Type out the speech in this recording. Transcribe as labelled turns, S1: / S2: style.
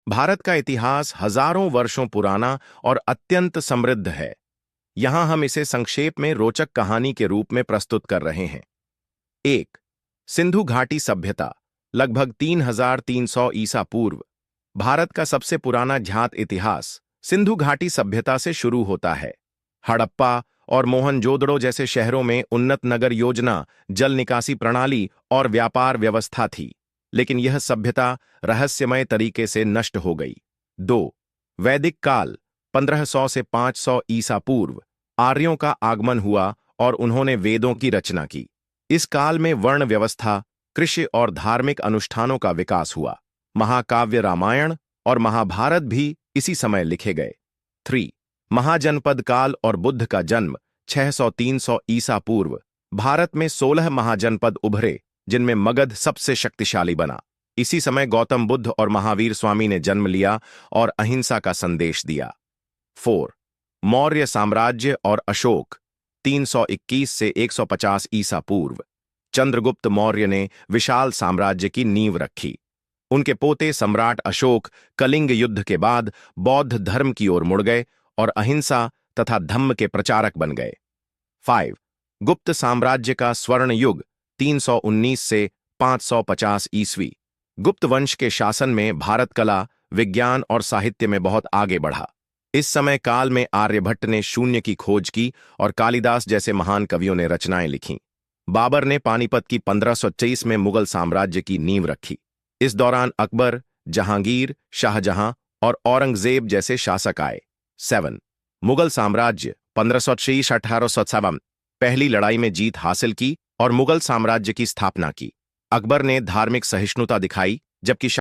S1: भारत का इतिहास हजारों वर्षों पुराना और अत्यंत समृद्ध है। यहां हम इसे संक्षेप में रोचक कहानी के रूप में प्रस्तुत कर रहे हैं। 1. सिंधु घाटी सभ्यता, लगभग 3300 ईसा पूर्व। भारत का सबसे पुराना ज्ञात इतिहास सिंधु घाटी सभ्यता से शुरू होता है। हड़प्पा और मोहनजोदड़ो जैसे शहरों में उन्नत नगर योजना, जल निकासी प्रणाली और व्यापार व्यवस्था थी, लेकिन यह सभ्यता रहस्यमय तरीके से नष्ट हो गई। 2. वैदिक काल, 1500 से 500 ईसा पूर्व। आर्यों का आगमन हुआ और उन्होंने वेदों की रचना की। इस काल में वर्ण व्यवस्था, कृषि और धार्मिक अनुष्ठानों का विकास हुआ। महाकाव्य रामायण और महाभारत भी इसी समय लिखे गए। 3. महाजनपद काल और बुद्ध का जन्म, 600-300 ईसा पूर्व। भारत में 16 महाजनपद उभरे, जिनमें मगध सबसे शक्तिशाली बना। इसी समय गौतम बुद्ध और महावीर स्वामी ने जन्म लिया और अहिंसा का संदेश दिया। 4. मौर्य साम्राज्य और अशोक, 321 से 150 ईसा पूर्व। चंद्रगुप्त मौर्य ने विशाल साम्राज्य की नींव रखी। उनके पोते सम्राट अशोक कलिंग युद्ध के बाद बौद्ध धर्म की ओर मुड़ गए और अहिंसा तथा धम्म के प्रचारक बन गए। 5. गुप्त साम्राज्य का स्वर्ण युग, 319 से 550 ईस्वी। गुप्त वंश के शासन में भारत कला, विज्ञान और साहित्य में बहुत आगे बढ़ा। इस समय काल में आर्यभट्ट ने शून्य की खोज की और कालिदास जैसे महान कवियों ने रचनाएं लिखीं। बाबर ने पानीपत की 1523 में मुगल साम्राज्य की नींव रखी। इस दौरान अकबर, जहांगीर, शाहजहां और औरंगजेब जैसे शासक आए। 7. मुगल साम्राज्य, 1503 से 1857। पहली लड़ाई में जीत हासिल की और मुगल साम्राज्य की स्थापना की। अकबर ने धार्मिक सहिष्णुता दिखाई, जबकि